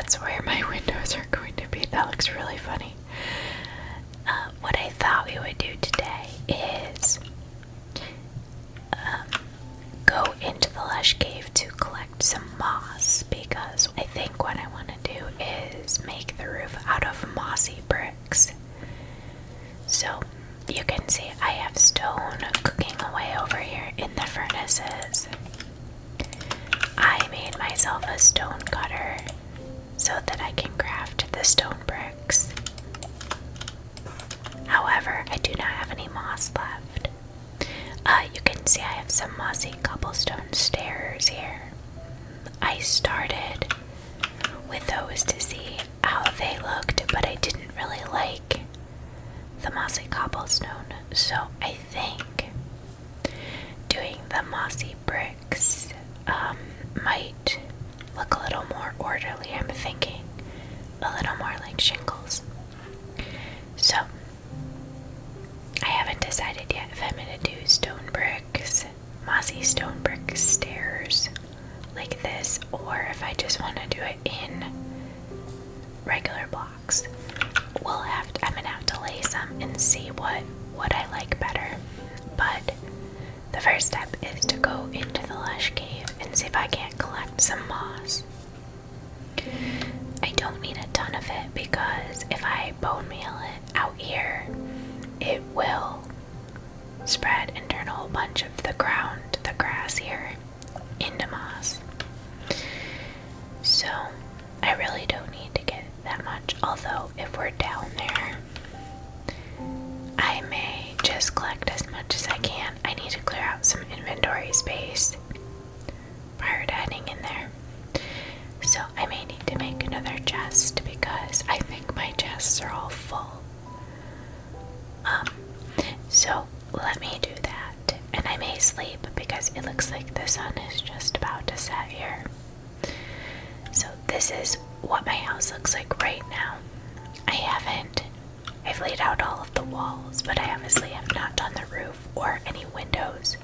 that's where my windows are going to be. That looks really funny. What I thought we would do today is go into the lush cave to collect some moss, because I think what I want to do is make the roof out of mossy bricks. So you can see I have stone cooking away over here in the furnaces. I made myself a stone cutter so that I can craft the stone bricks. However, I do not have any moss left. You can see I have some mossy cobblestone stairs here. I started with those to see how they looked, but I didn't really like the mossy cobblestone, so I think doing the mossy bricks might look a little more orderly. I'm thinking a little more like shingles. So I haven't decided yet if I'm going to do stone bricks, mossy stone brick stairs like this, or if I just want to do it in regular blocks. I'm going to have to lay some and see what I like better. But the first step is to go into the lush cave and see if I can't collect some moss. I don't need a ton of it, because if I bone meal it out here, it will spread and turn a whole bunch of the grass here, into moss. So I really don't need to get that much, although if we're down there, I may just collect as much as I can. I need to clear out some inventory space prior to heading in there. So I may need to make another chest, because I think my chests are all full. So let me do that, and I may sleep because it looks like the sun is just about to set here. So this is what my house looks like right now. I've laid out all of the walls, but I obviously have not done the roof or any windows.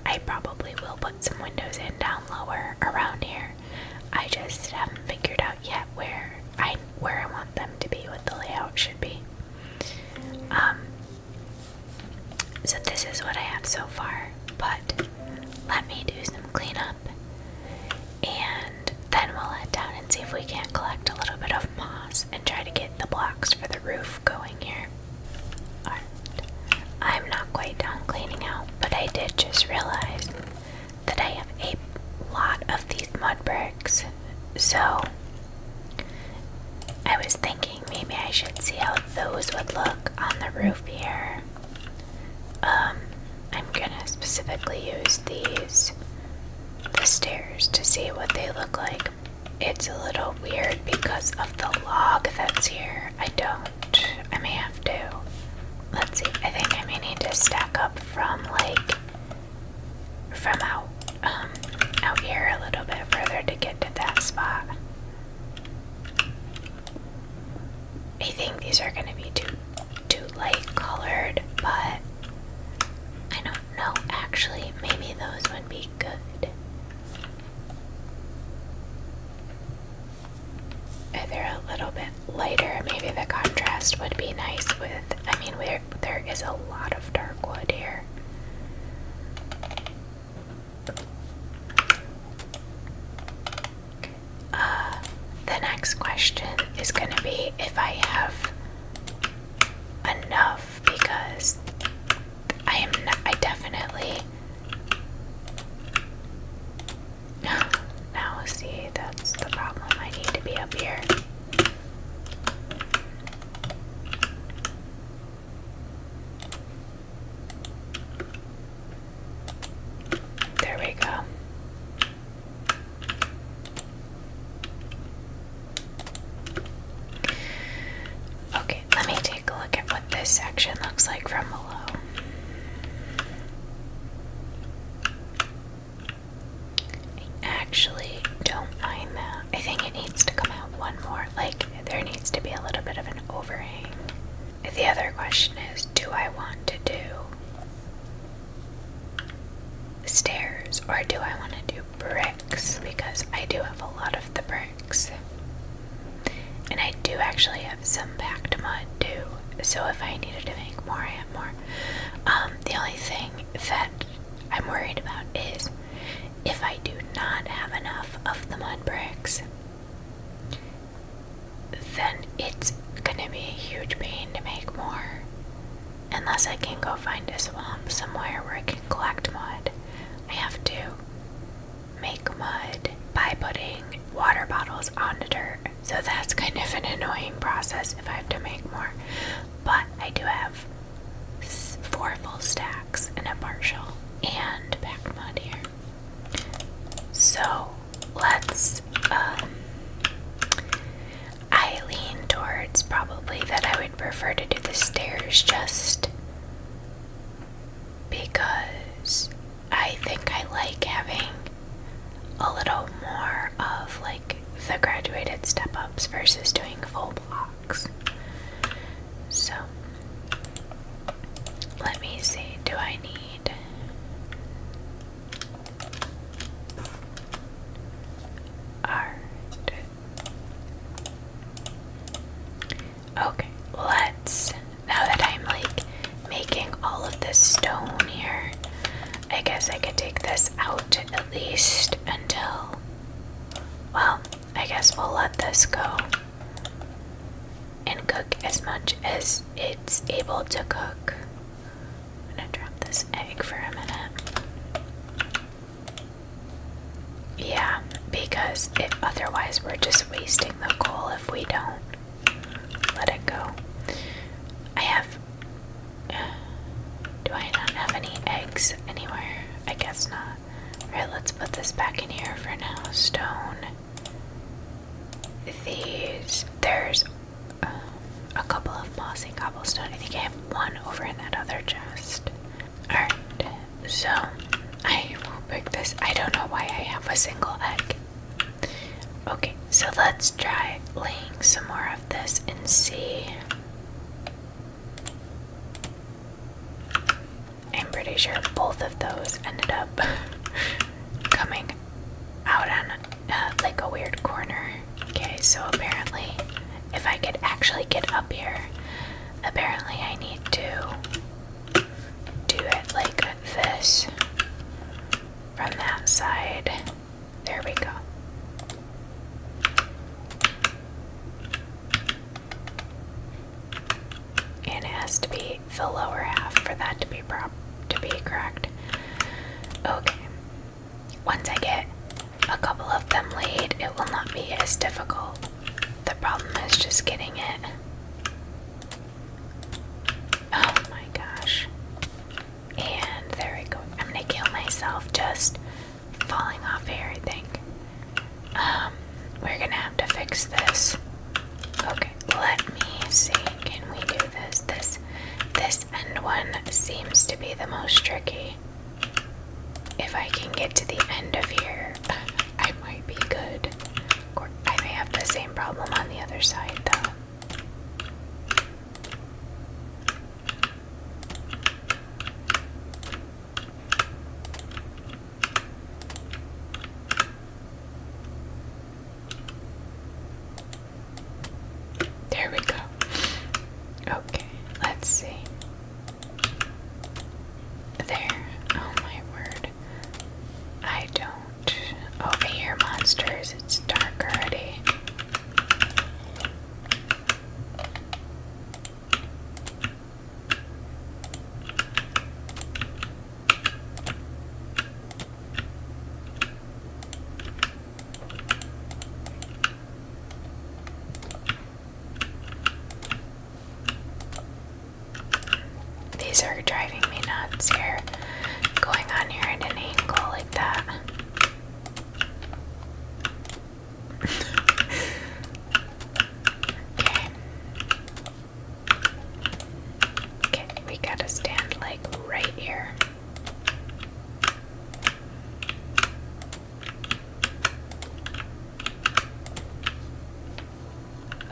I probably will put some windows in down lower around here. I just haven't figured out yet where I want them to be, what the layout should be. So this is what I have so far, but let me do some cleanup, and then we'll head down and see if we can't collect a little bit of moss and try to get the blocks for the roof going here. Alright, I'm not quite done cleaning out, but I did just realize that I have a lot of these mud bricks, so I was thinking maybe I should see how those would look on the roof here. I'm gonna specifically use the stairs to see what they look like. It's a little weird because of the log that's here. I may have to, let's see, I think I may need to stack up from out here a little bit further to get to that spot. I think these are gonna be too light colored, but I don't know, actually, maybe those would be good. If they're a little bit lighter, maybe the contrast would be nice with, there is a lot of dark wood here. The next question is going to be if I have enough, because I definitely, now see, that's the problem, I need to be up here. There we go. Okay, let me take a look at what this section looks like from below. I actually don't mind that. I think it needs to come out one more. There needs to be a little bit of an overhang. The other question is, do I want to do stairs or do I want to do bricks? Because I do have a lot of the bricks. putting water bottles on the dirt. So that's kind of an annoying process if I have to make more. But I do have 4 full stacks and a partial and pack mud here. So let's, I lean towards probably that I would prefer to do the stairs just because I think I like having a little more of like the graduated step-ups versus doing full blocks. So let me see, do I need art? Okay, let's, now that I'm like making all of this stone here, I guess I could take this out at least until, well, I guess we'll let this go and cook as much as it's able to cook. I'm gonna drop this egg for a minute. Yeah, because otherwise we're just wasting the coal if we don't let it go. I have, do I not have any eggs anywhere? I guess not. Alright, let's put this back in here for now. Stone. These, there's a couple of mossy cobblestone. I think I have 1 over in that other chest. Alright, so I will pick this. I don't know why I have a single egg. Okay, so let's try laying some more of this and see. I'm pretty sure both of those ended up coming out on like a weird corner. Okay, so apparently if I could actually get up here, apparently I need to do it like this from that side. There we go. And it has to be the lower half for that to be correct. Okay. Once I get a couple of them laid, it will not be as difficult. The problem is just getting it. Oh my gosh. And there we go. I'm gonna kill myself just falling off here, I think. We're gonna have to fix this. Okay, let me see. Can we do this? This end one seems to be the most tricky. If I can get to the end of here, I might be good. I may have the same problem on the other side though. There we go. Okay, let's see. There. Oh my word. I don't. Oh, I hear monsters. It's dark already. These are driving me nuts here. Going on here at an angle like that. Okay. Okay, we gotta stand like right here.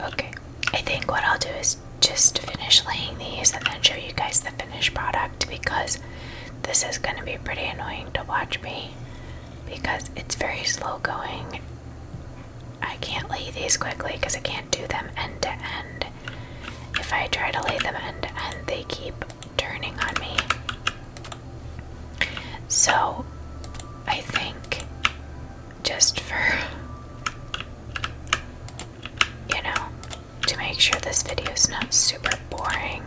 Okay, I think what I'll do is just finish laying these and then show you guys the finished product, because this is going to be pretty annoying to watch me because it's very slow going. I can't lay these quickly because I can't do them end to end. If I try to lay them end to end, they keep turning on me. So I think just for, to make sure this video is not super boring,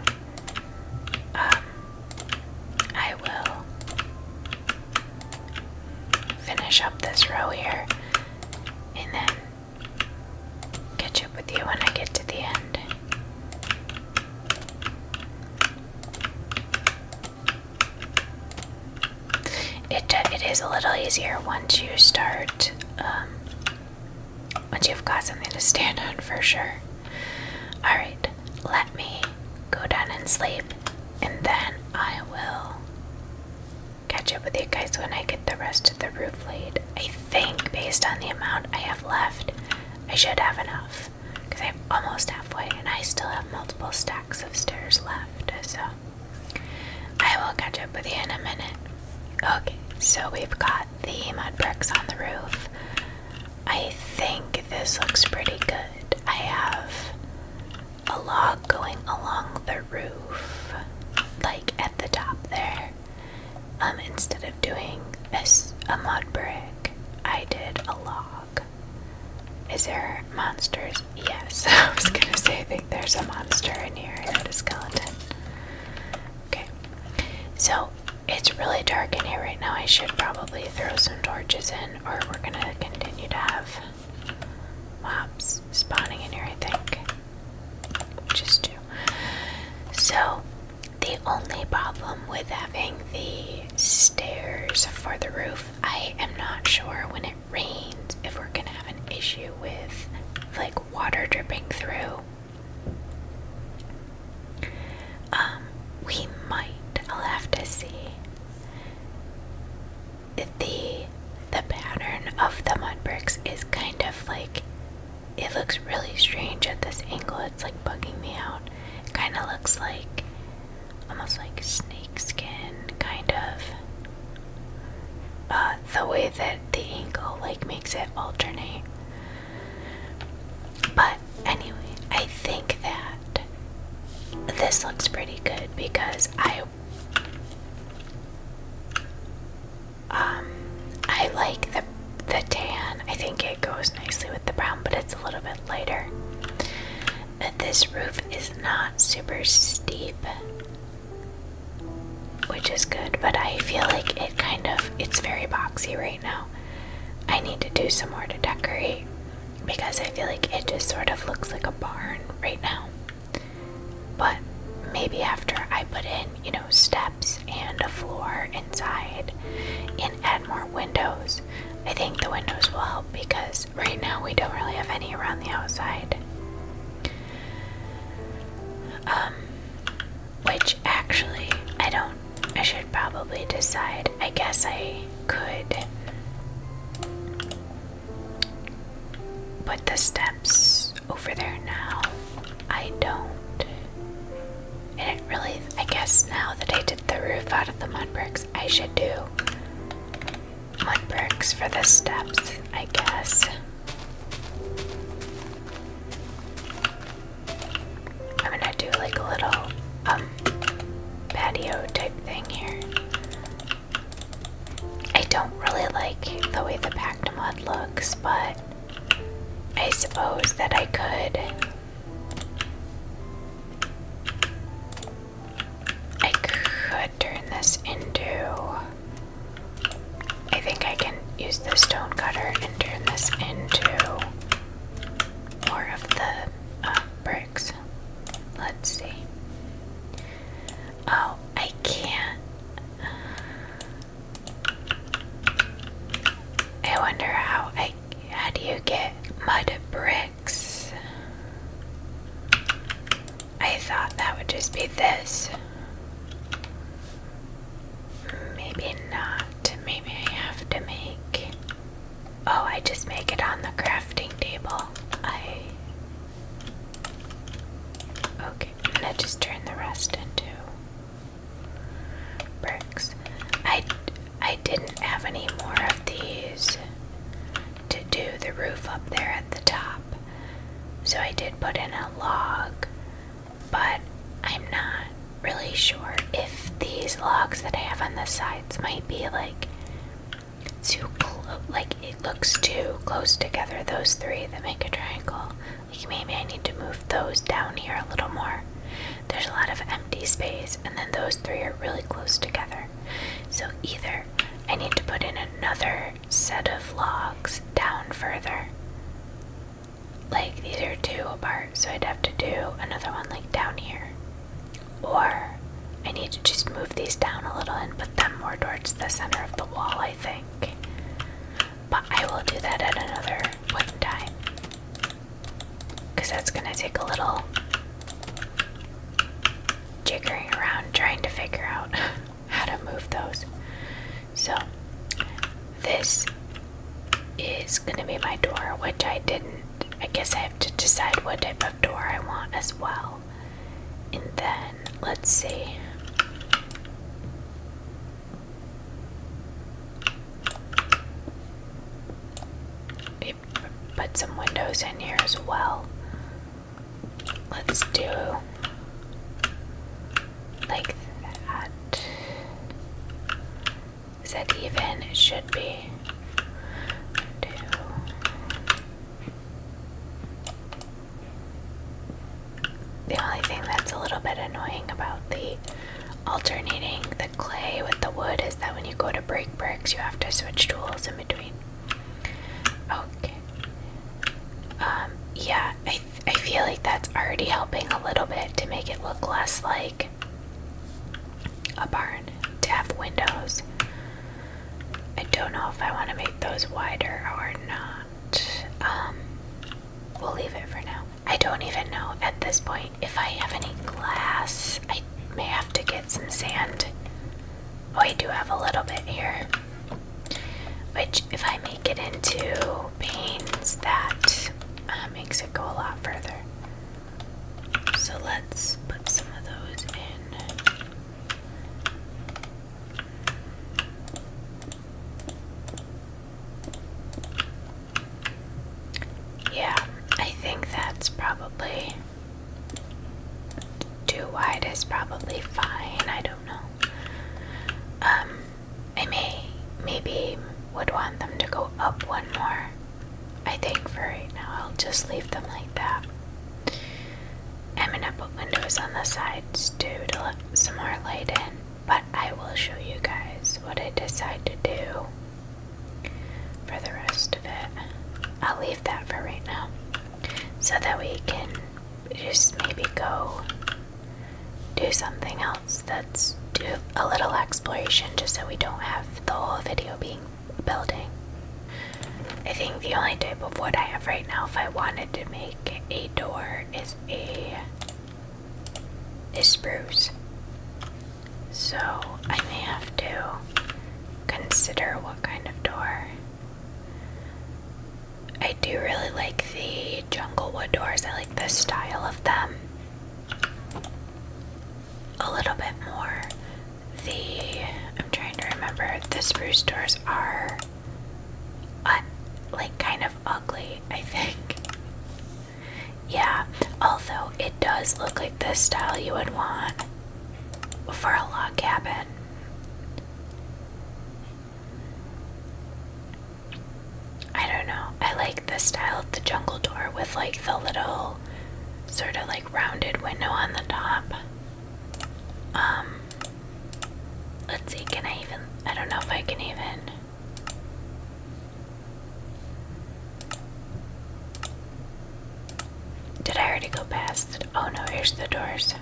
I will finish up this row here easier once you start, once you've got something to stand on for sure. Alright, let me go down and sleep, and then I will catch up with you guys when I get the rest of the roof laid. I think based on the amount I have left, I should have enough, because I'm almost halfway and I still have multiple stacks of stairs left, so I will catch up with you in a minute. Okay, so we've got the mud bricks on the roof. I think this looks pretty good. I have a log going along the roof, like at the top there. Instead of doing a mud brick, I did a log. Is there monsters? Yes, I was gonna say I think there's a monster in here. I heard a skeleton. Okay, so it's really dark in here right now. I should probably throw some torches in, or we're gonna continue to have mobs spawning in here, I think. Just two. So, the only problem with having the stairs for the roof, I am not sure when it rains if we're gonna have an issue with like water dripping through. We might. I'll have to see. The pattern of the mud bricks is kind of like, it looks really strange at this angle. It's like bugging me out. It kind of looks like almost like snake skin, kind of. The way that the angle like makes it alternate. But anyway, I think that this looks pretty good because I like the tan. I think it goes nicely with the brown, but it's a little bit lighter. This roof is not super steep, which is good, but I feel like it's very boxy right now. I need to do some more to decorate because I feel like it just sort of looks like a barn right now. But maybe after I put in, steps and a floor inside and add more windows, I think the windows will help because right now we don't really have any around the outside. Which actually, I should probably decide. I guess I could put the steps over there now. I don't. And it really, I guess now that I did the roof out of the mud bricks, I should do mud bricks for the steps, I guess. I'm gonna do like a little patio type thing here. I don't really like the way the packed mud looks, but I suppose that I could turn this into, I think I can use the stone cutter and turn this into more of the bricks. Let's see. Oh, I can't. I wonder how do you get mud bricks? I thought that would just be this. Maybe not. Maybe I have to make... Oh, I just make it on the crafting table. Okay, I'm gonna just turn the rest into bricks. I didn't have any more of these to do the roof up there at the top. So I did put in a log, but I'm not really sure if these logs that I have on the sides might be like too close, like it looks too close together, those three that make a triangle. Like maybe I need to move those down here a little more. There's a lot of empty space and then those three are really close together. So either I need to put in another set of logs down further. Like these are two apart, so I'd have to do another one like down here. Or I need to just move these down a little and put them more towards the center of the wall, I think. but I will do that at another point in time. Because that's going to take a little jiggering around trying to figure out how to move those. So this is going to be my door, which I guess I have to decide what type of door I want as well. And then let's see. We put some windows in here as well. Let's do like that. Is that even? It should be. The only thing that's a little bit annoying about the alternating the clay with the wood is that when you go to break bricks, you have to switch tools in between. Okay. Yeah, I feel like that's already helping a little bit to make it look less like a barn, to have windows. I don't know if I want to make those wider or not. We'll leave it for now. I don't even know at this point if I have any glass. I may have to get some sand. Oh, I do have a little bit here. Which, if I make it into panes, that makes it go a lot further. So let's put some of those in. Yeah, I think that's probably too wide is probably fine. I don't know. I maybe would want them to go up one more. I think for right now I'll just leave them like that. I'm gonna put windows on the sides too to let some more light in, but I will show you guys what I decide to do for the rest of it. I'll leave that for right now so that we can just maybe go do something else that's do a little exploration just so we don't have the whole video being building. I think the only type of wood I have right now if I wanted to make a door is spruce. So I may have to consider what kind of door. I do really like the jungle wood doors. I like the style of them a little bit more. I'm trying to remember, the spruce doors are like kind of ugly, I think. Yeah, although it does look like the style you would want for a log cabin. I don't know. I like the style of the jungle door with like the little sort of like rounded window on the top. Let's see, I don't know if I can even. Did I already go past? Oh no, here's the doors.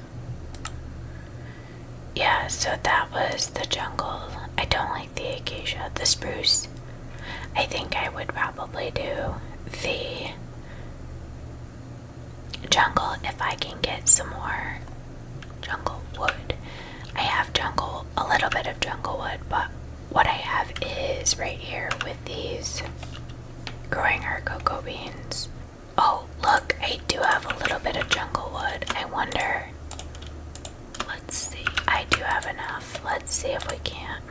Yeah, so that was the jungle. I don't like the acacia, the spruce. I think I would probably do the jungle if I can get some more jungle wood. I have a little bit of jungle wood, but what I have is right here with these growing our cocoa beans. Oh, look, I do have a little bit of jungle wood. I wonder. Let's see. I do have enough. Let's see if we can.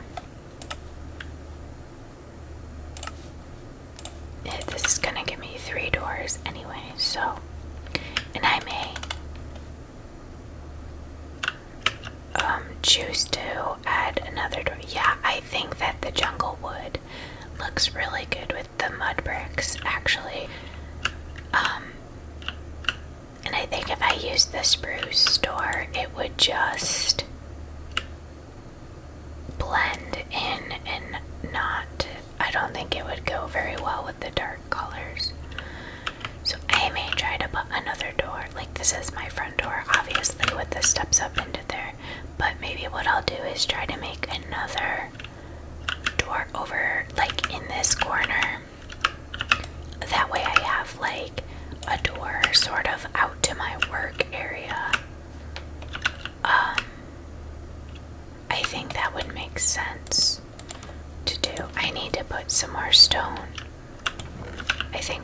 This is gonna give me 3 doors anyway, so. And I may choose to add another door. Yeah, I think that the jungle wood looks really good with the mud bricks, actually. And I think if I use the spruce door, it would just blend in and not, I don't think it would go very well with the dark colors. So I may try to put another door, like this is my front door, obviously with the steps up into there, but maybe what I'll do is try to make another door over, like in this corner,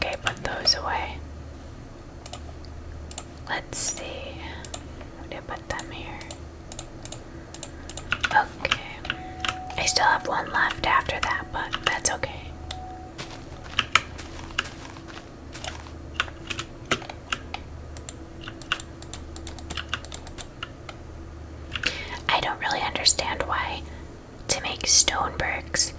think I put those away. Let's see. Would I put them here? Okay. I still have one left after that, but that's okay. I don't really understand why to make stone bricks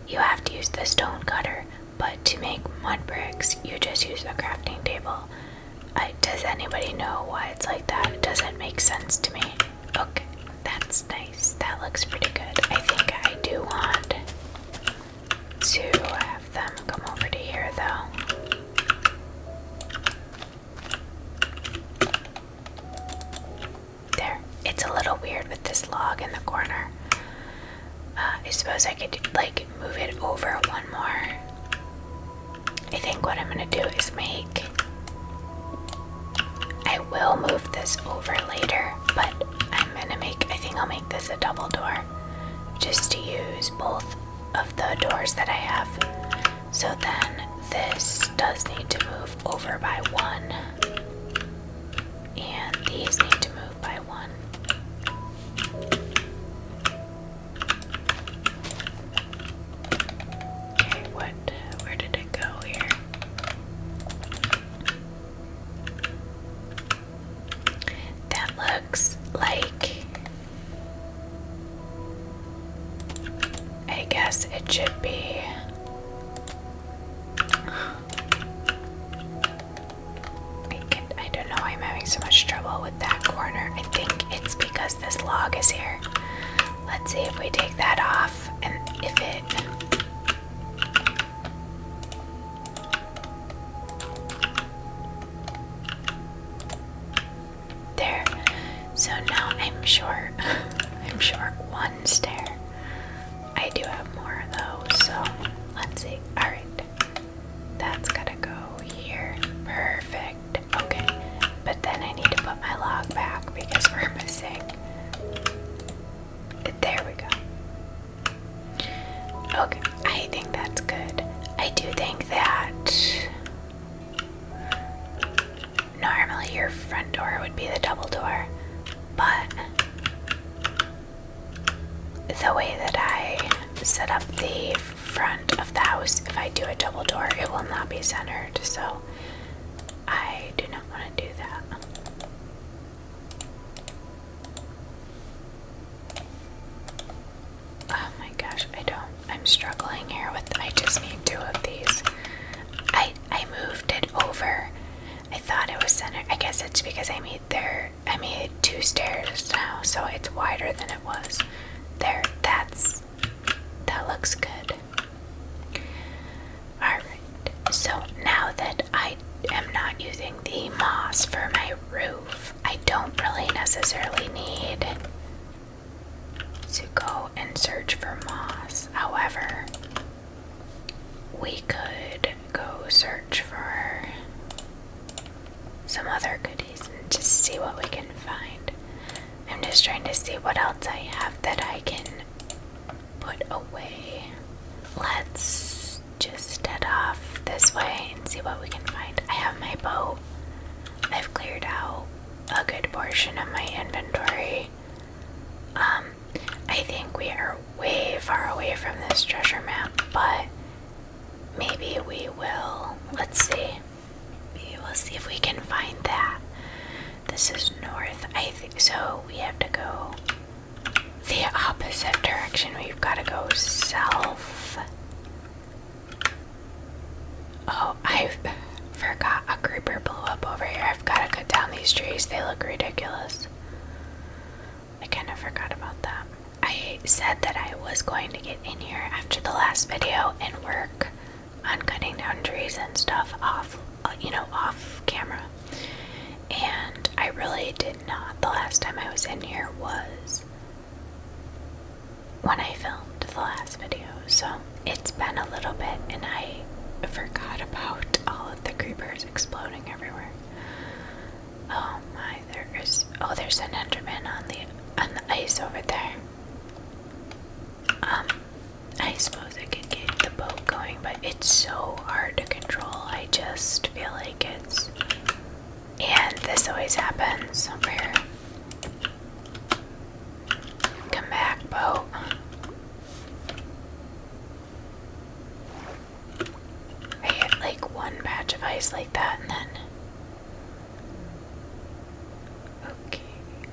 you have to use the stone cutter, but to make mud bricks you just use the crafting table. Does anybody know why it's like that? It doesn't make sense to me. Okay, that's nice. That looks pretty good. I think I do want to have them come over to here though. There. It's a little weird with this log in the corner. I suppose I could like move it over one more. I think what I'm gonna do is I will move this over later, but I think I'll make this a double door just to use both of the doors that I have. So then this does need to move over by one, and these need to move by one. Okay, where did it go here? That looks like, I guess it should be. I don't know why I'm having so much trouble with that corner. I think it's because this log is here. Let's see if we take that off and if it. There. So now I'm short. I'm short one stair. I do have more though, so let's see. Alright. That's gotta go here. Perfect. Okay. But then I need to put my log back because we're missing. There we go. Okay, I think that's good. I do think that normally your front door would be the double door, but the way that I set up the front of the house, if I do a double door, it will not be centered, so I do not want to do that. Oh my gosh, I'm struggling here with, I just need two of these. I moved it over. I thought it was centered. I guess it's because I made two stairs now, so it's wider than it was. There, that looks good. Alright, so now that I am not using the moss for my roof, I don't really necessarily need to go and search for moss. However, we could go search for some other goodies and just see what we can find. I'm just trying to see what else I have that I can put away. Let's just head off this way and see what we can find. I have my boat. I've cleared out a good portion of my inventory. I think we are way far away from this treasure map, but maybe we will. Let's see. Maybe we'll see if we can find that. This is north, I think, so we have to go the opposite direction. We've got to go south. Oh, I forgot a creeper blew up over here. I've got to cut down these trees. They look ridiculous. I kind of forgot about that. I said that I was going to get in here after the last video and work on cutting down trees and stuff off camera. And I really did not. The last time I was in here was when I filmed the last video. So it's been a little bit and I forgot about all of the creepers exploding everywhere. Oh my, there's an enderman on the ice over there. I suppose I could get the boat going, but it's so hard to control. just feel like it's... And this always happens where... Come back, boat. I hit like one patch of ice like that and then... Okay.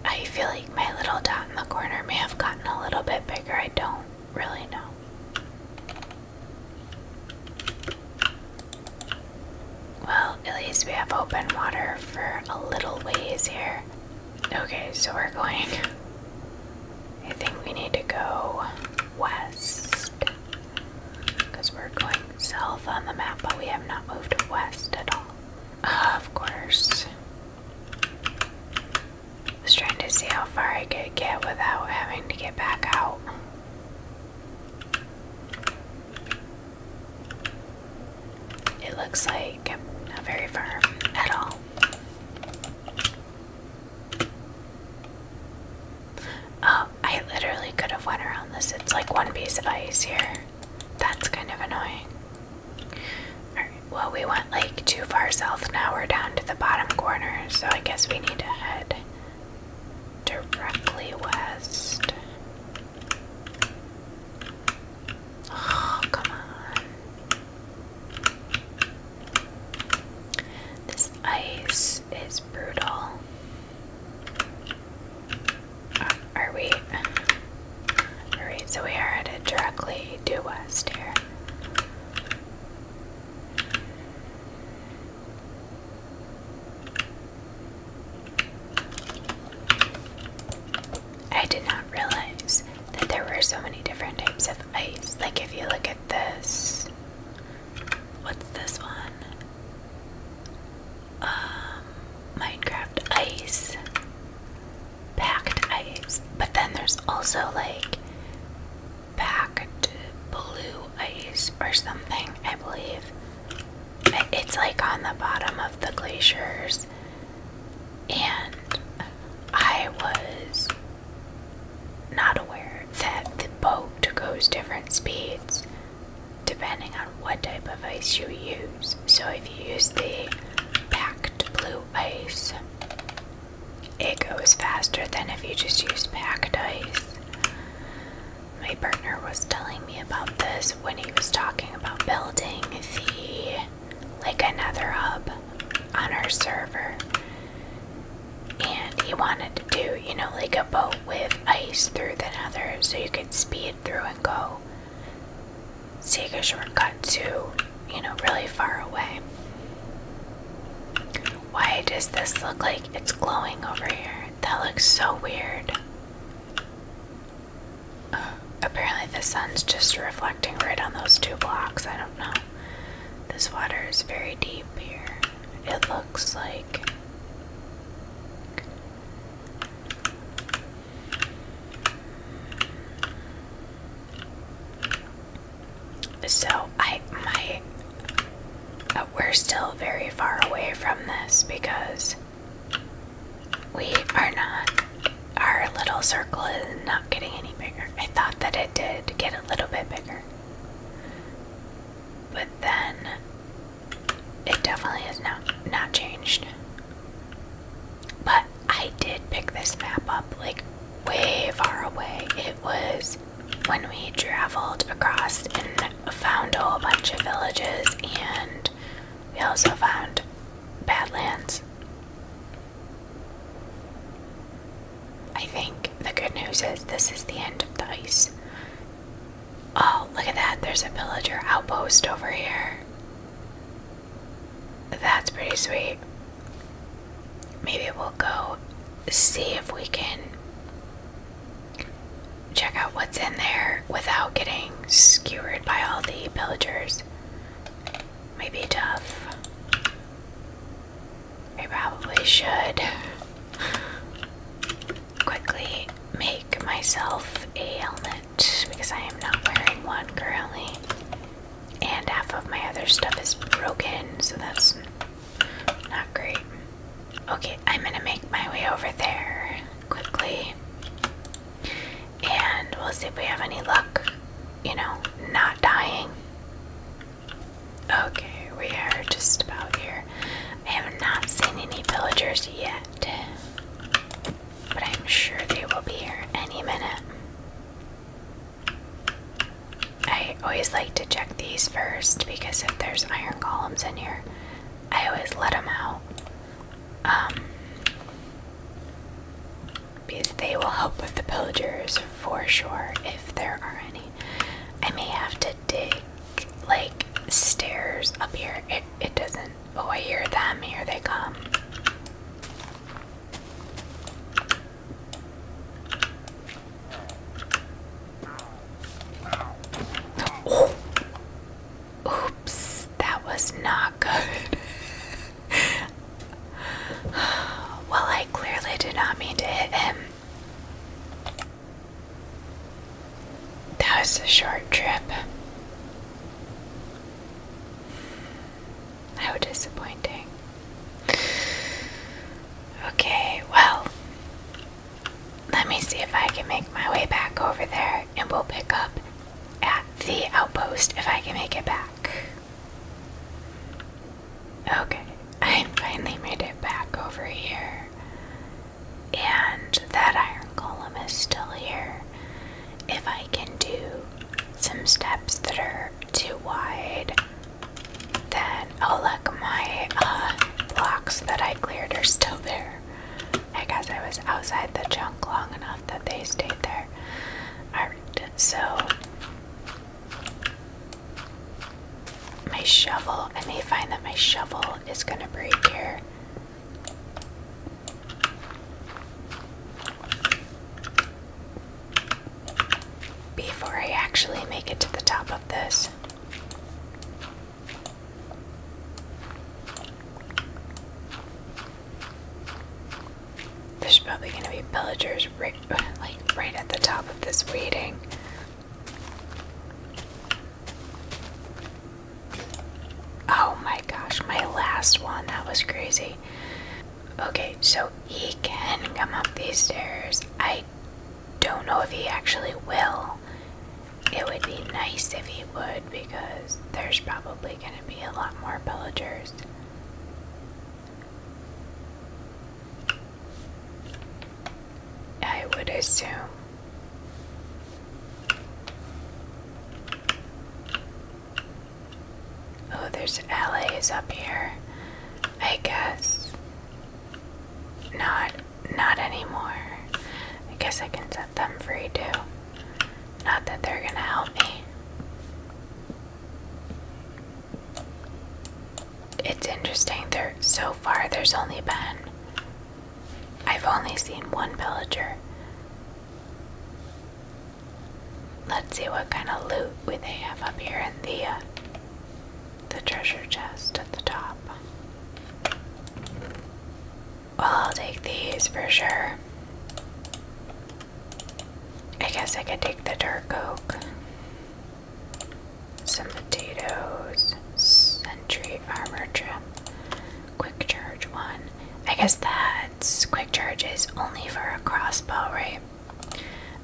I feel like my little dot in the corner may have gotten a little bit bigger. I don't really know. Well, at least we have open water for a little ways here. Okay, so we're going... I think we need to go west. Because we're going south on the map, but we have not moved west at all. Of course. I was trying to see how far I could get without having to get back out. It looks like not very far at all. Oh, I literally could have went around this. It's like one piece of ice here. That's kind of annoying. Alright, well we went like too far south. Now we're down to the bottom corner, so I guess we need to head directly west. Oh, come on. This ice is brutal. Are we? Alright, so we are headed directly due west here. I did not realize that there were so many different types of ice. Like if you look at this, what's this one? Minecraft ice, packed ice, but then there's also like packed blue ice or something, I believe. It's like on the bottom of the glaciers, and I was not aware that the boat goes different speeds depending on what type of ice you use. So if you use the packed blue ice, it goes faster than if you just use packed ice. My partner was telling me about this when he was talking about building like another hub on our server. And he wanted to do, like a boat with ice through the nether so you could speed through and go. Take a shortcut to, really far away. Why does this look like it's glowing over here? That looks so weird. Apparently the sun's just reflecting right on those two blocks. I don't know. This water is very deep here. It looks like... So we're still very far away from this because our little circle is not getting any bigger. I thought that it did get a little bit bigger, but then it definitely has not changed. But I did pick this map up like way far away. It was when we traveled across and found a whole bunch of villages, and we also found Badlands. I think the good news is this is the end of the ice. Oh, look at that. There's a villager outpost over here. That's pretty sweet. Maybe we'll go see if we can check out what's in there without getting skewered by all the pillagers. Might be tough. I probably should quickly make myself a helmet because I am not wearing one currently, and half of my other stuff is broken, so that's not great. Okay, I'm gonna make my way over there quickly, and we'll see if we have any luck, not dying. Okay, we are just about here. help with the pillagers for sure, if there are any. I may have to dig, like, stairs up here. It doesn't... Oh, I hear them. Here they come. Oh. Oops, that was not good. Well, I clearly did not mean to hit him. That was a short trip. How disappointing. Okay, well, let me see if I can make my way back over there, and we'll pick up at the outpost if I can make it back. Okay, I finally made it back over here. And that iron golem is still here. If I can do some steps that are too wide, then, oh look, my blocks that I cleared are still there. I guess I was outside the junk long enough that they stayed there. Alright, so my shovel, I may find that my shovel is gonna break here. Before I actually make it to the top of this. There's probably gonna be pillagers right at the top of this waiting. Oh my gosh, my last one, that was crazy. Okay, so he can come up these stairs. I don't know if he actually will. It would be nice if he would, because there's probably going to be a lot more pillagers. I would assume. Oh, there's alleys up here. I guess. Not anymore. I guess I can set them free too. Not that they're gonna help me. It's interesting, so far there's only been... I've only seen one pillager. Let's see what kind of loot they have up here in the treasure chest at the top. Well, I'll take these for sure. I guess I could take the dark oak. Some potatoes. Sentry armor trim. Quick charge 1. I guess that's quick charge is only for a crossbow, right?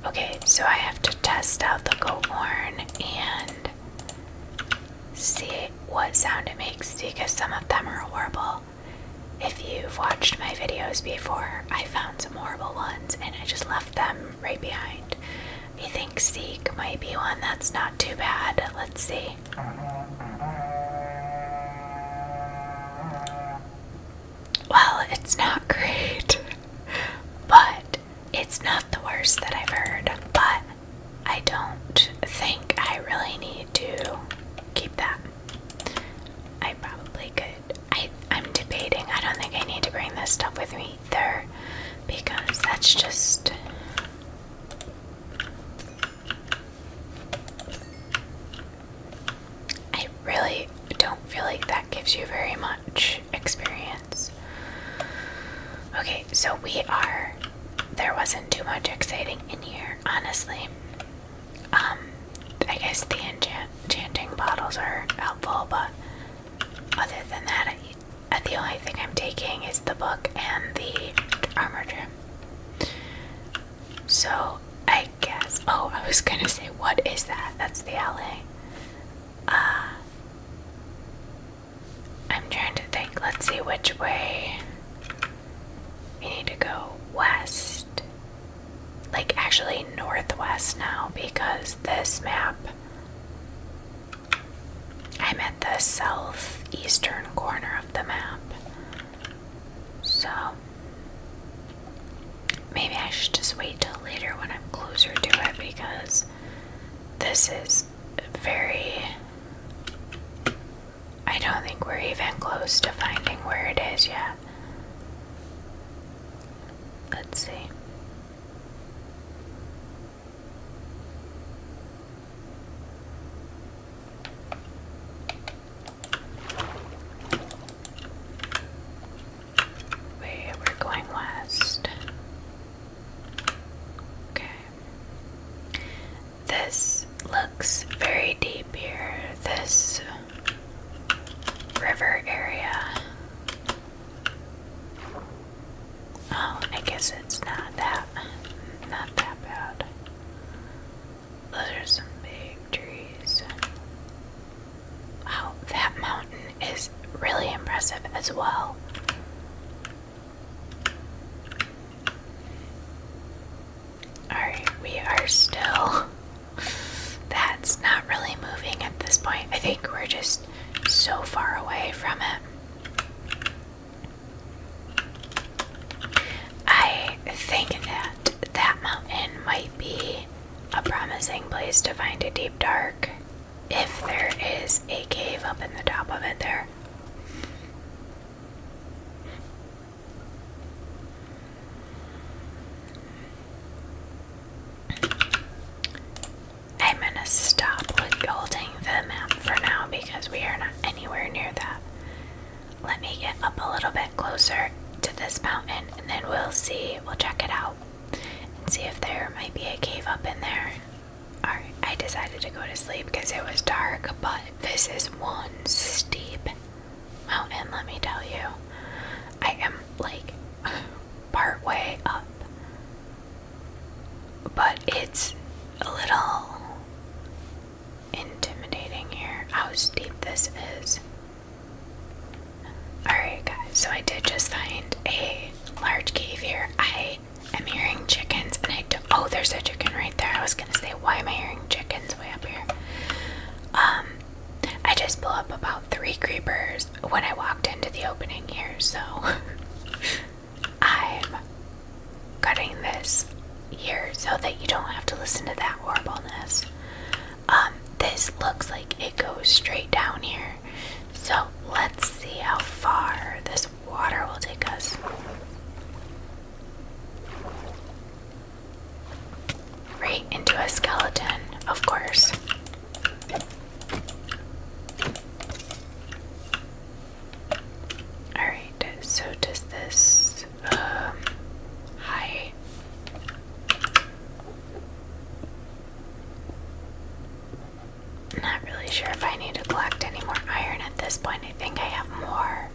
Okay, so I have to test out the goat horn and see what sound it makes, because some of them are horrible. If you've watched my videos before, I found some horrible ones and I just left them right behind. I think Seek might be one that's not too bad. Let's see. Well, it's not great, but it's not the worst that I've heard. But I don't think I really need to keep that. I probably could. I'm debating. I don't think I need to bring this stuff with me either, because that's just... I really don't feel like that gives you very much experience. Okay, so there wasn't too much exciting in here, honestly. I guess the enchanting bottles are helpful, but other than that, the only thing I'm taking is the book and the armor trim. So, I guess... Oh, I was gonna say, what is that? That's the alley. I'm trying to think. Let's see which way we need to go. West. Like, actually northwest now, because this map... I'm at the southeastern corner of the map. So, maybe I should just wait till later because this is very... I don't think we're even close to finding where it is yet. Let's see. We're going west. Okay. This looks very deep here. This river area. Oh, I guess it's not that bad. Those are some big trees. Wow, that mountain is really impressive as well. Alright, we are still... That's not really moving at this point. I think we're just so far away from it. I think that mountain might be a promising place to find a deep dark if there is a cave up in the top of it there. I'm gonna stop with holding the map for now because we are not anywhere near that. Let me get up a little bit closer to this mountain and then we'll check it out and see if there might be a cave up in there. Alright, I decided to go to sleep because it was dark, but this is one steep mountain, let me tell you. I am like part way up, but it's a little intimidating here how steep this is. Alright guys, so I did just find a large cave here. I am hearing chickens and oh, there's a chicken right there. I was gonna say, why am I hearing chickens way up here? I just blew up about 3 creepers when I walked into the opening here, so I'm cutting this here so that you don't have to listen to that horribleness. This looks like it goes straight down here, so let's see how far this water will take us. Right into a skeleton, of course. Alright, so does this, hi. Not really sure if I need to collect any more iron at this point. I think I have more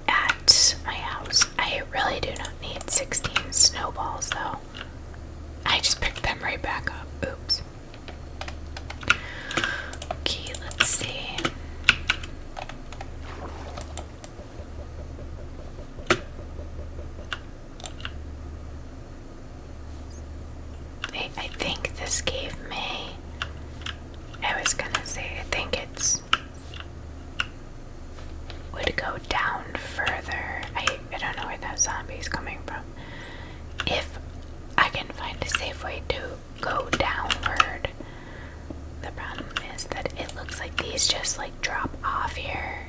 at my house. I really do not need 16 snowballs though. I just picked them right back up. Oops. Okay, let's see. I think this cave may... I was gonna say, I think it's... would go down further. I don't know where that zombie's coming from. If I can find a safe way to go downward. The problem is that it looks like these just like drop off here.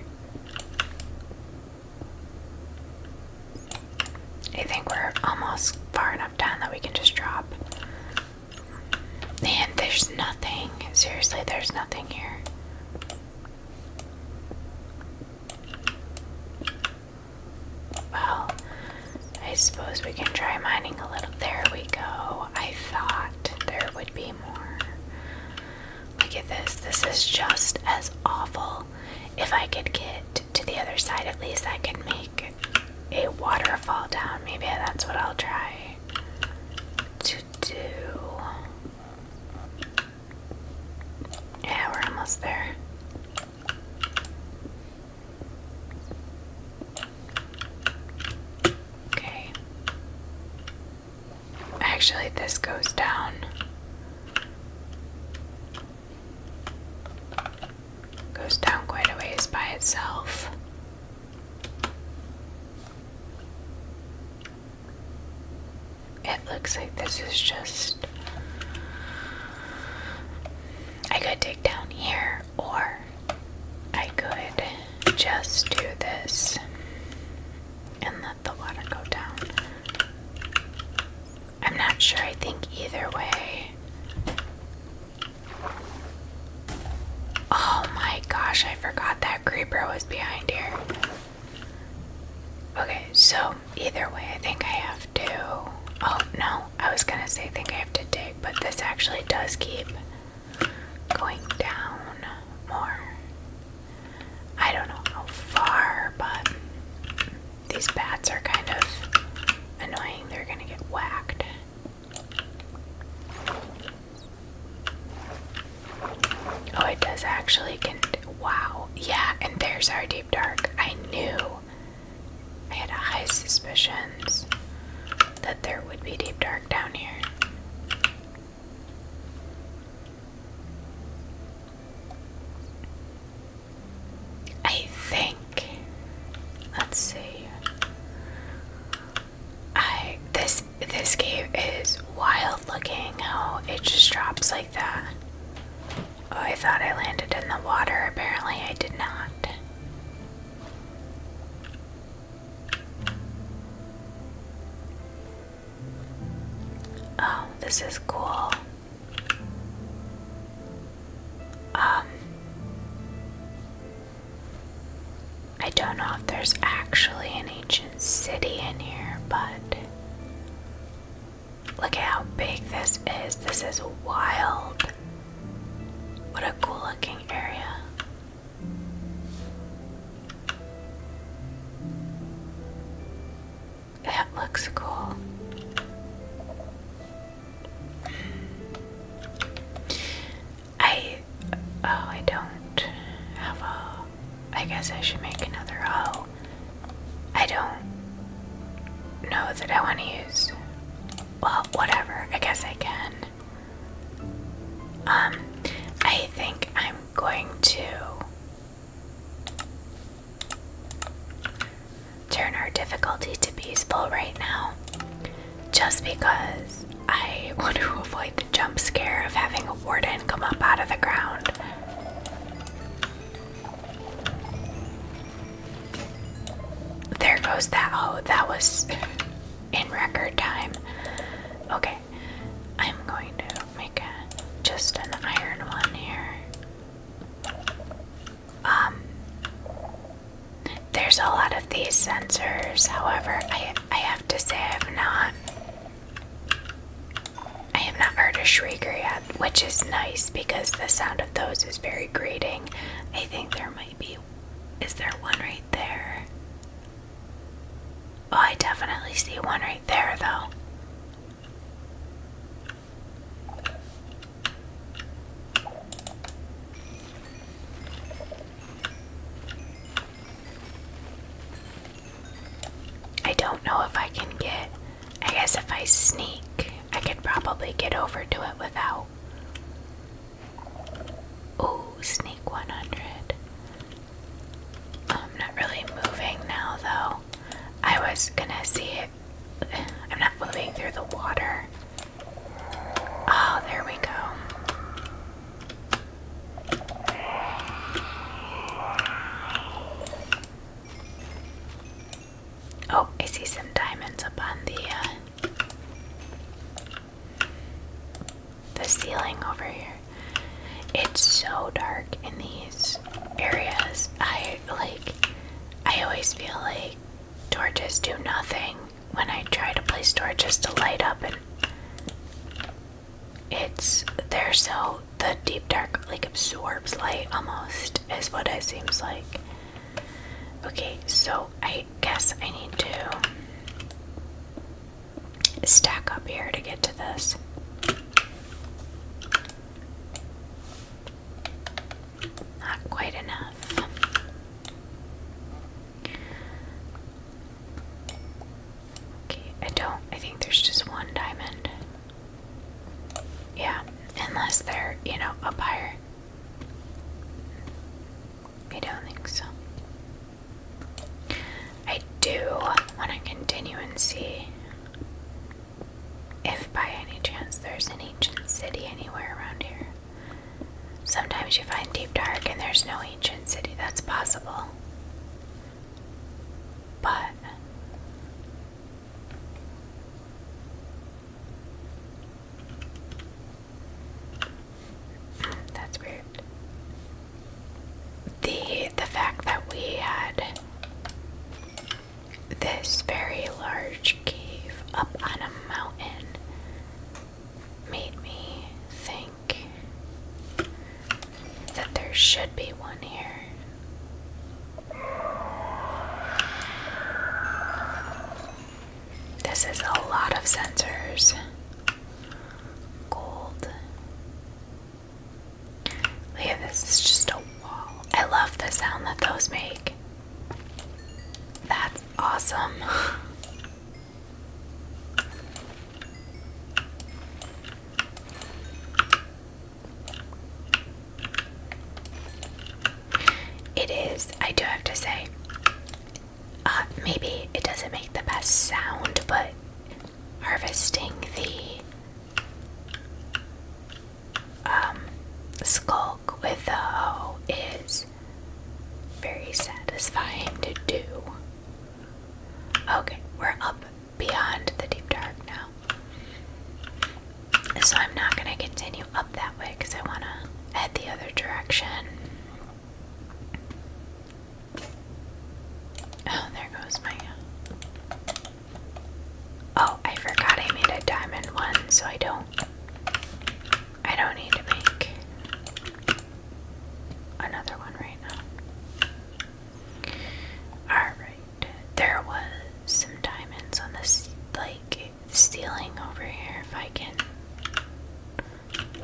I think we're almost far enough down that we can just drop. And there's nothing. Seriously, there's nothing here. Well, I suppose we can try mining a little. There we go. I thought there would be more. Look at this. This is just as awful. If I could get to the other side, at least I can make a waterfall down. Maybe that's what I'll try to do. Yeah, we're almost there. Okay. Actually, this goes down. Goes down quite a ways by itself. It looks like this is just here, or I could just do this and let the water go down. I'm not sure. I think either way. Oh my gosh, I forgot that creeper was behind here. Okay, so either way, I think I have to. Oh no, I was gonna say I think I have to dig, but this actually does keep going down more. I don't know how far, but these bats are kind of annoying. They're gonna get whacked. Oh, it does actually. Wow. Yeah, and there's our deep dark. I knew. I had high suspicions that there would be deep dark down here. I think. Let's see. This cave is wild looking. How it just drops like that. Oh, I thought I landed in the water. Apparently I did not. Oh, this is cool. I don't know if there's actually an ancient city in here, but look at how big this is. This is wild. What a cool looking area. That looks cool. I don't have a, I guess I should make another hoe. I don't know that I want to use, well, whatever, I guess I can. I think I'm going to turn our difficulty to peaceful right now, just because I want to avoid the jump scare of having a warden come up out of the ground. There goes that hoe. That was in record time. Okay, I'm going to make just an iron one here. There's a lot of these sensors. However, I have to say I have not heard a shrieker yet, which is nice because the sound of those is very grating. I think there might be. Is there one right there? Oh, I definitely see one right there, though. I don't know if I can get. I guess if I sneak, I could probably get over to it without. Ooh, sneak 100. I'm not really moving now, though. I was gonna see it. I'm not moving through the water. Oh, there we go. Oh, I see some diamonds up on the ceiling over here. It's so dark in these areas. I always feel like torches do nothing when I try to place torches to light up, and the deep dark like absorbs light almost, is what it seems like. Okay, so I guess I need to stack up here to get to this. Not quite enough. Okay, I think there's just one diamond. Yeah, unless they're, up higher. I don't think so. I do want to continue and see if by any chance this very large cave up on a mountain made me think that there should be one here. This is a lot of sensors. Gold. Look at this, it's just a wall. I love the sound that those make. That's awesome. It is, I do have to say, maybe it doesn't make the best sound, but harvesting the skulk with the hoe is very satisfying to do. Okay, we're up beyond the deep dark now. So I'm not going to continue up that way because I want to head the other direction. Oh, there goes my... Oh, I forgot I made a diamond one, so I don't need to make another one right now. Alright, there was some diamonds on this, like, ceiling over here, if I can...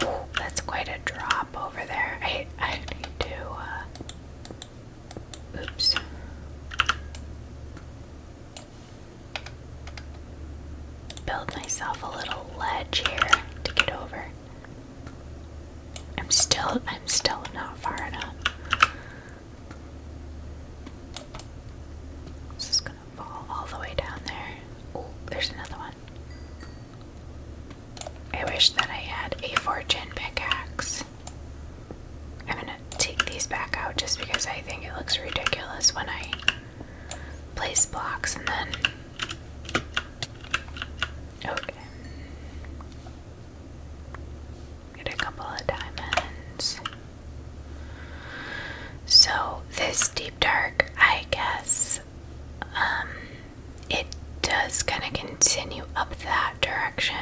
Ooh, that's quite a drop over there. I need to, oops. Build myself a little ledge here to get over. I'm still not far enough. This is gonna fall all the way down there. Oh, there's another one. I wish that I had a fortune pickaxe. I'm gonna take these back out just because I think it looks ridiculous when I place blocks and then... Okay. Get a couple of diamonds. So this deep dark, I guess, it does kind of continue up that direction.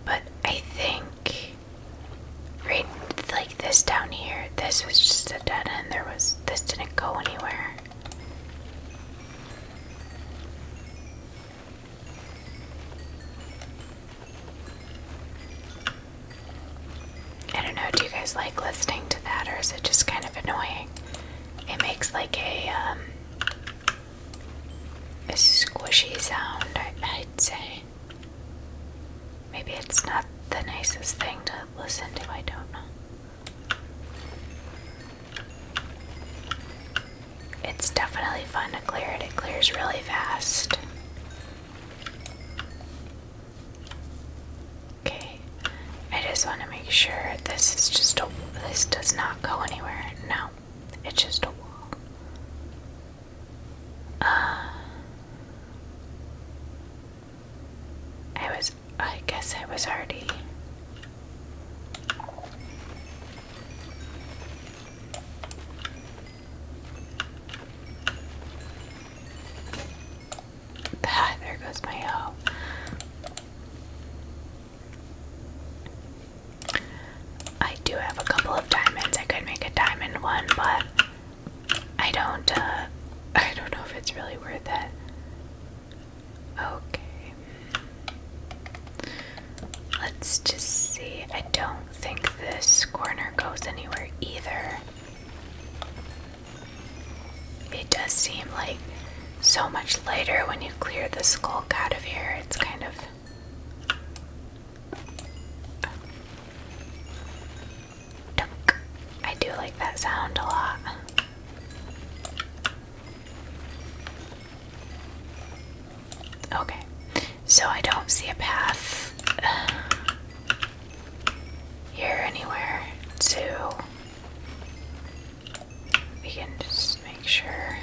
But I think right like this down here, this was just a dead end. This didn't go anywhere. I don't know, do you guys like listening to that, or is it just kind of annoying? It makes like a squishy sound, I'd say. Maybe it's not the nicest thing to listen to, I don't know. It's definitely fun to clear it. It clears really fast. Okay, I just want to make sure this does not go anywhere. No, it's just a wall. I guess I was already... there goes my hoe. I do have a couple of diamonds. I could make a diamond one, but I don't know if it's really worth it. Okay. Let's just see. I don't think this corner goes anywhere either. It does seem like so much lighter when you clear the skulk out of here. It's kind of... Dunk. I do like that sound a lot. Okay, so I don't see a path here anywhere, so we can just make sure.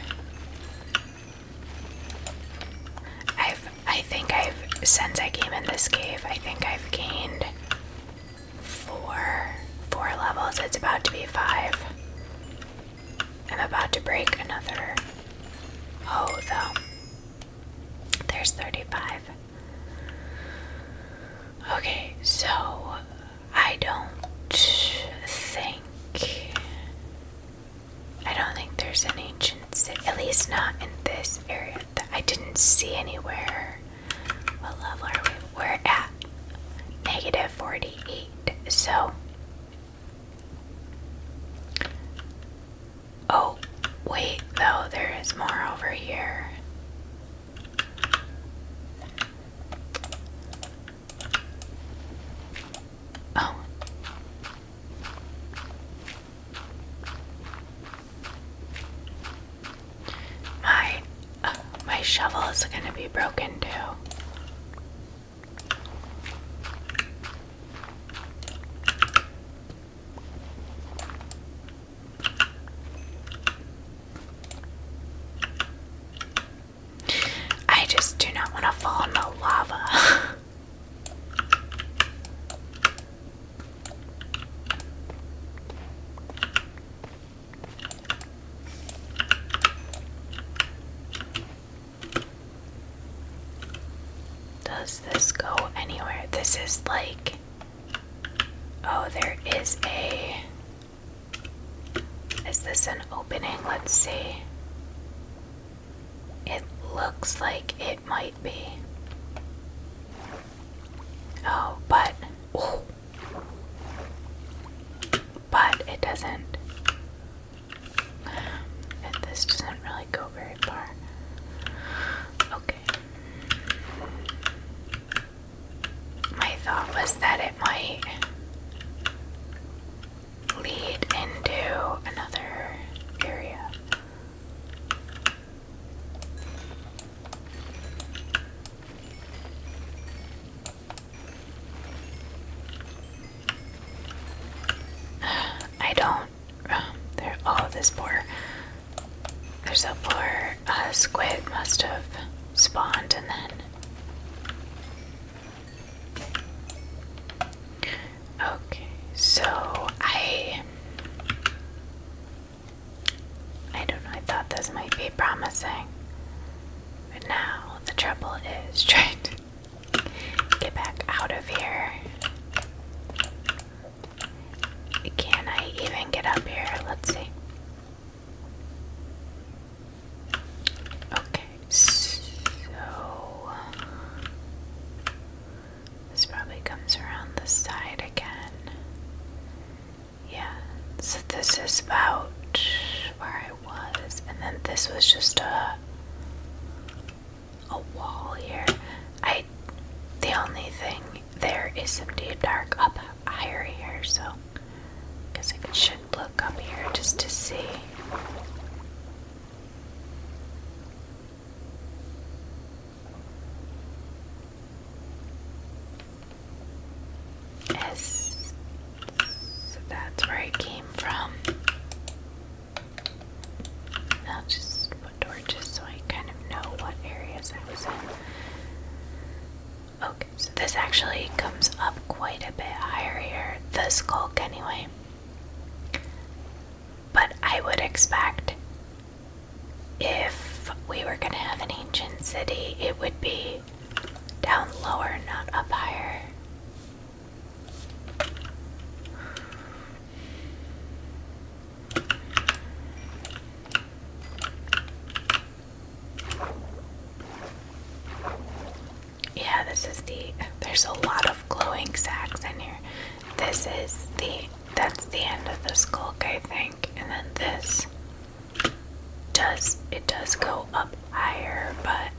Since I came in this cave, I think I've gained four levels. It's about to be 5. I'm about to break another hoe though. there's 35. Okay, so I don't think there's an ancient city, at least not in this area. That I didn't see anywhere. What level are we? We're at negative 48. So, oh wait, though there is more over here. Oh. My shovel is gonna be broken too. I just do not want to fall in the lava. Does this go anywhere? This is like... Oh, there is a... Is this an opening? Let's see. It looks like it might be. Oh, but... Ooh. But it doesn't. And this doesn't really go very far. Okay. My thought was that it might lead into another area. I don't. There. Oh, this poor. There's a poor squid must have spawned and then. Okay, so I don't know. I thought this might be promising, but now the trouble is trying to get back out of here. Can I even get up here? Let's see. Okay, so this probably comes around the side again. Yeah, so this is about where I was, and then this was just a wall here. The only thing there is some deep dark up higher here, so I guess I should look up here just to see. Yes, so that's where I came from. I'll just put torches so I kind of know what areas I was in. Okay, so this actually comes up quite a bit higher here, the skulk anyway. But I would expect if we were gonna have an ancient city, it would be down lower, not up higher. Yeah, there's a lot of glowing sacks in here. That's the end of the skulk, I think. And then this does go up higher, but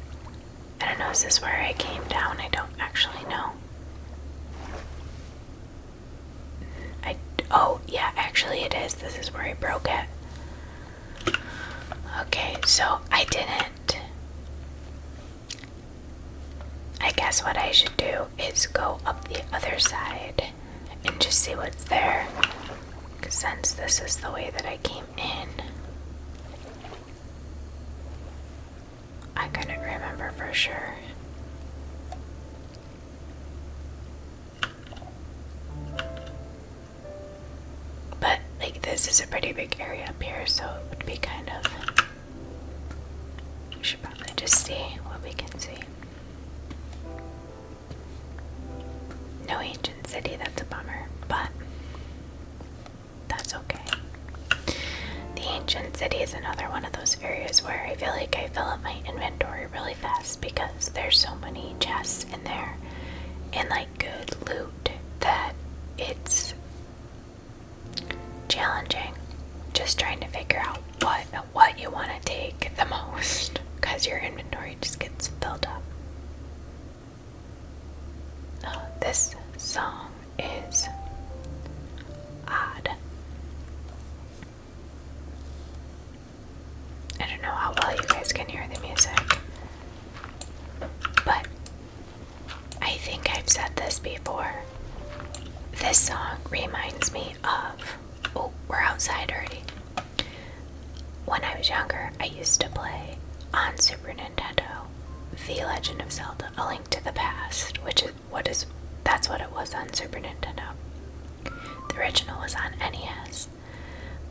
I don't know, is this where I came down? I don't actually know. Oh, yeah, actually it is. This is where I broke it. Okay, so I guess what I should do is go up the other side and just see what's there. Because since this is the way that I came in, I couldn't remember for sure. But, like, this is a pretty big area up here, so it would be kind of... We should probably just see what we can see. No ancient city, that's a bummer, but that's okay. The ancient city is another one of those areas where I feel like I fill up my inventory really fast because there's so many chests in there and like good loot that it's challenging just trying to figure out what you want to take the most because your inventory just gets filled up. Oh, this song is odd. I don't know how well you guys can hear the music, but I think I've said this before. This song reminds me of, oh, we're outside already. When I was younger, I used to play on Super Nintendo The Legend of Zelda: A Link to the Past, that's what it was on Super Nintendo. The original was on NES,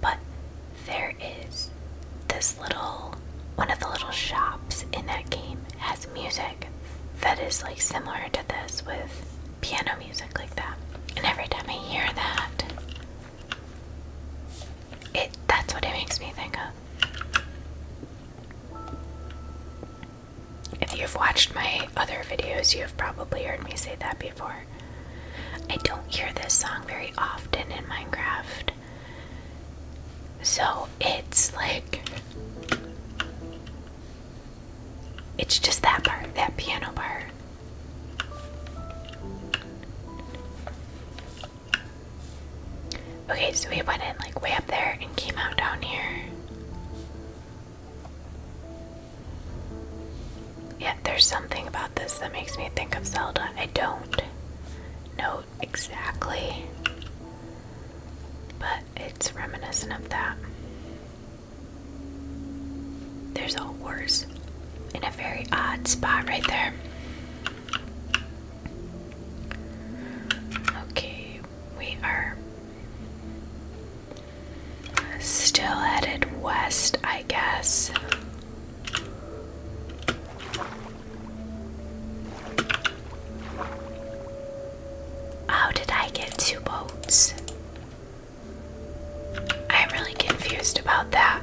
but there is this one of the little shops in that game has music that is like similar to this, with piano music like that. And every time I hear that, that's what it makes me think of. If you've watched my other videos, you've probably heard me say that before. I don't hear this song very often in Minecraft, so it's like, it's just that part, that piano part. Okay, so we went in like way up there and came out down here. Yeah, there's something about this that makes me think of Zelda. I don't know exactly, but it's reminiscent of that. There's a horse in a very odd spot right there. Okay, we are still headed west, I guess. How did I get 2 boats? I'm really confused about that.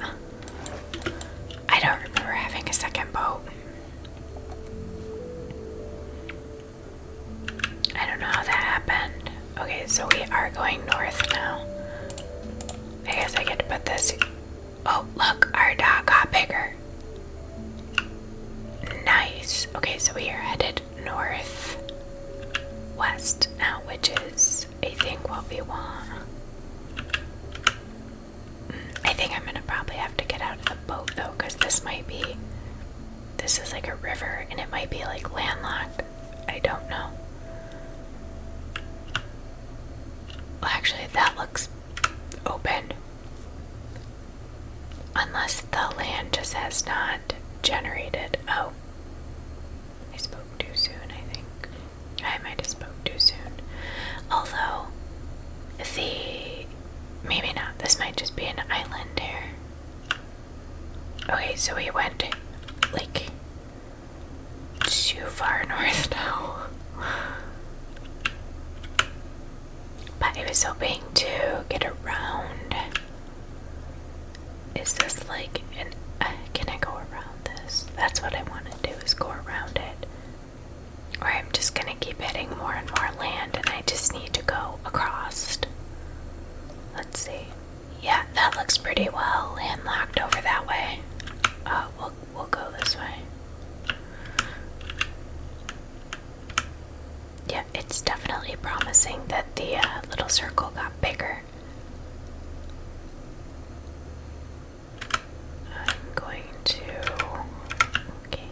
I don't remember having a second boat. I don't know how that happened. Okay, so we are going north now. I guess I get to put this. Oh, look, our dog got bigger. Nice. Okay, so we are headed northwest now, which is, I think, what we want. I think I'm gonna probably have to get out of the boat though, because this is like a river and it might be like landlocked. I don't know. Well, actually, that looks open. Unless the land just has not generated. Oh. I spoke too soon, I think. I might have spoke too soon. Although, maybe not. This might just be an island here. Okay, so we went, like, too far north now. But I was hoping to get around. Is this like can I go around this? That's what I want to do, is go around it. Or I'm just gonna keep hitting more and more land and I just need to go across. Let's see. Yeah, that looks pretty well landlocked over that way. We'll go this way. Yeah, it's definitely promising that the little circle got bigger. I'm going to... Okay.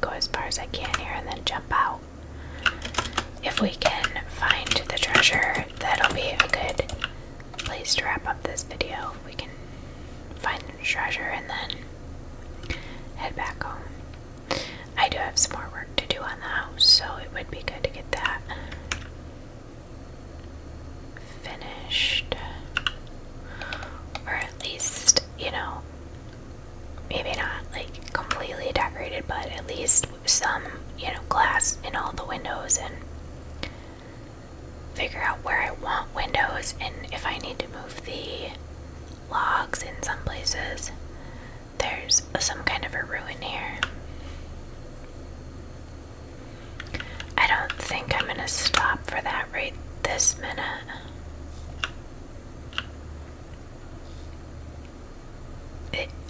Go as far as I can here and then jump out. If we can find the treasure, that'll be a good place to wrap up this video. We can find the treasure and then head back home. I do have some more work to do on the house, so it would be good to get that finished. Or at least, maybe not like completely decorated, but at least some all the windows and figure out where I want windows and if I need to move the logs in some places. There's some kind of a ruin here. I don't think I'm gonna stop for that right this minute.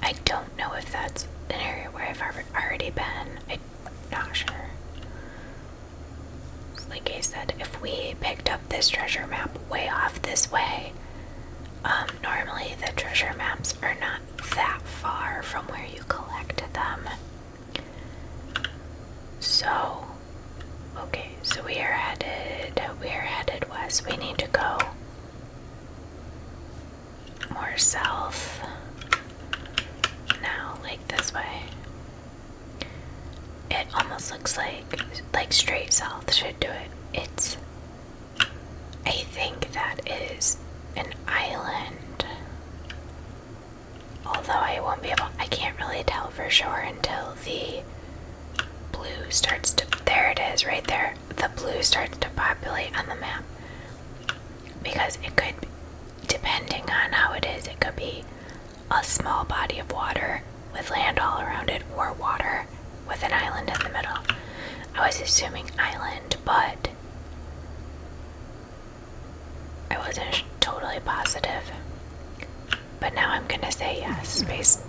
I don't know if that's an area where I've already been. I'm not sure. Like I said, if we picked up this treasure map way off this way, normally the treasure maps are not that far from where you collected them. So, okay, so we are headed west. We need to go more south now, like this way. It almost looks like straight south should do it. I think that is an island. Although I can't really tell for sure until the blue starts to, there it is right there. The blue starts to populate on the map. Because it could, depending on how it is, it could be a small body of water with land all around it, or water with an island in the middle. I was assuming island, but I wasn't totally positive. But now I'm gonna say yes, based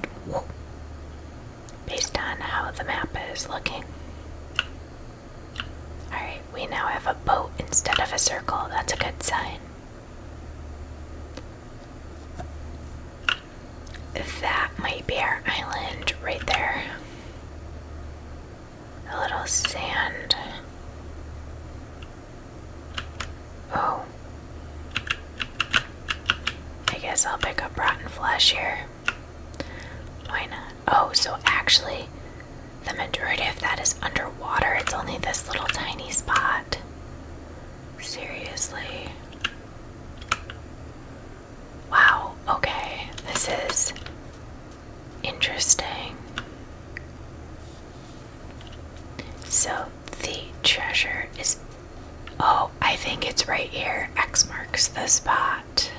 on how the map is looking. Alright, we now have a boat instead of a circle. That's a good sign. That might be our island right there. A little sand. Oh. I guess I'll pick up rotten flesh here. Why not? Oh, so actually, the majority of that is underwater. It's only this little tiny spot. Seriously. Wow, okay. This is interesting. So the treasure is, oh, I think it's right here. X marks the spot.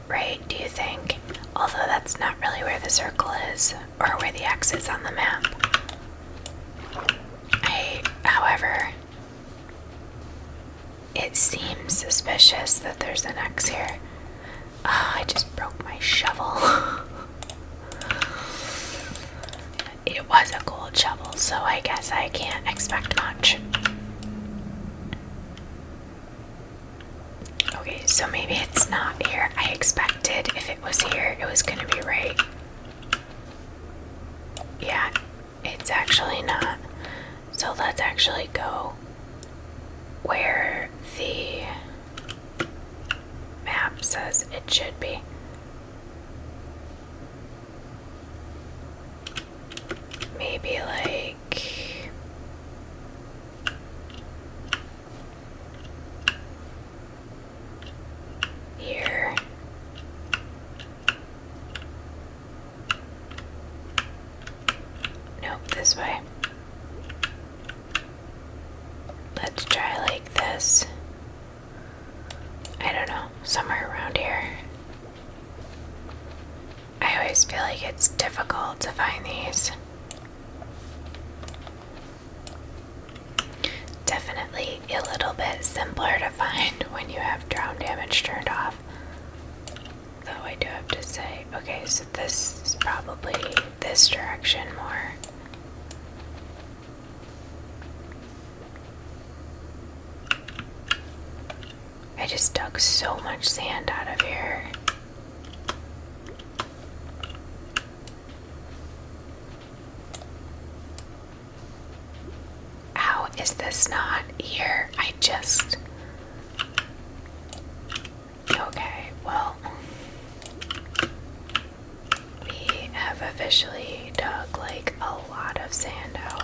Right, do you think? Although that's not really where the circle is, or where the X is on the map. However, it seems suspicious that there's an X here. Oh, I just broke my shovel. It was a gold shovel, so I guess I can't expect much. Okay, so maybe it's not here. I expected if it was here, it was gonna be right. Yeah, it's actually not. So let's actually go where the map says it should be. Maybe like here. Nope, this way. Let's try like this. I don't know, somewhere around here. I always feel like it's difficult to find these. Definitely a little bit simpler to find when you have drown damage turned off. Though I do have to say, okay, so this is probably this direction more. I just dug so much sand out of here. How is this not here? I just... Okay, well... We have officially dug like a lot of sand out.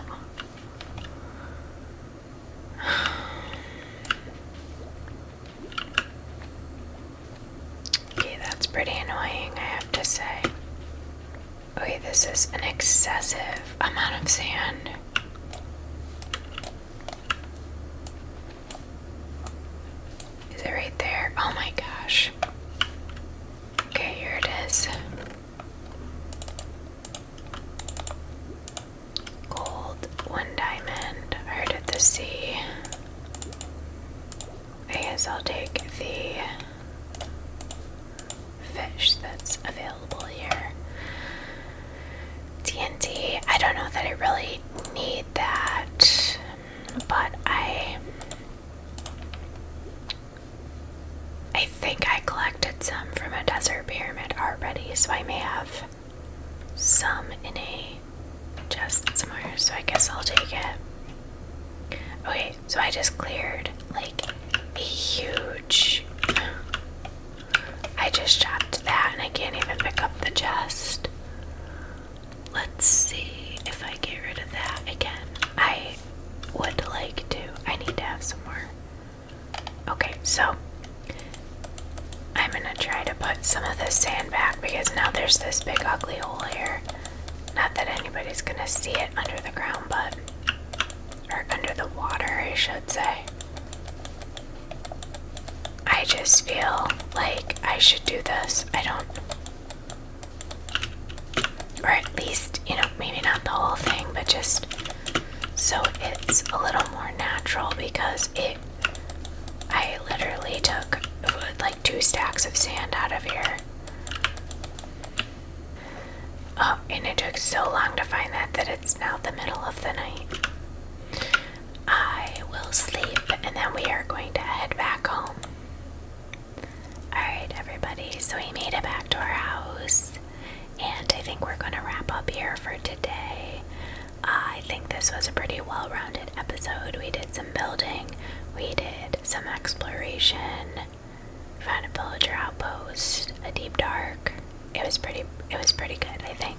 Okay, that's pretty annoying, I have to say. Okay, this is an excessive amount of sand. Oh my gosh. Okay, here it is. Gold, 1 diamond, Heart of the Sea. I guess I'll take the fish that's available here. TNT, I don't know that I really need that, but I think I collected some from a desert pyramid already, so I may have some in a chest somewhere, so I guess I'll take it. Okay, so I just cleared like a huge... I just chopped that and I can't even pick up the chest. Let's see if I get rid of that again. I would like to. I need to have some more. Okay, so I'm gonna try to put some of this sand back because now there's this big ugly hole here. Not that anybody's gonna see it under the ground, but... or under the water, I should say. I just feel like I should do this. I don't... or at least, you know, maybe not the whole thing, but just so it's a little more natural because I literally took like 2 stacks of sand out of here. Oh, and it took so long to find that it's now the middle of the night. I will sleep and then we are going to head back home. Alright, everybody, so we made it back to our house, and I think we're going to wrap up here for today. I think this was a pretty well-rounded episode. We did some building, we did some exploration, found a villager outpost, a deep dark. It was pretty good, I think.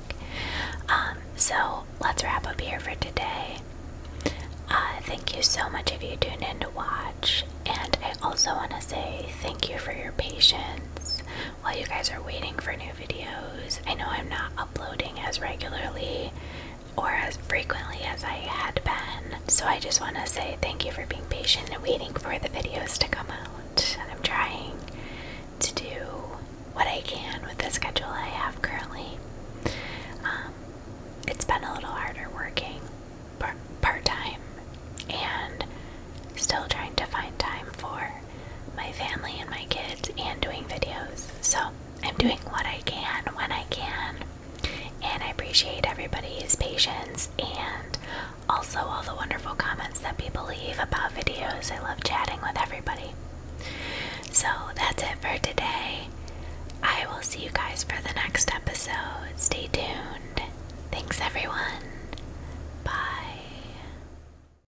So let's wrap up here for today. Thank you so much if you tuned in to watch, and I also want to say thank you for your patience while you guys are waiting for new videos. I know I'm not uploading as regularly or as frequently as I had been, so I just want to say thank you for being patient and waiting for the videos to come out. I'm trying to do what I can with the schedule I have currently. It's been a little harder working part-time and still trying to find time for my family and my kids and doing videos. So I'm doing what I can when I can, and I appreciate everybody's patience and also all the wonderful comments that people leave about videos. I love chatting with everybody. So that's it for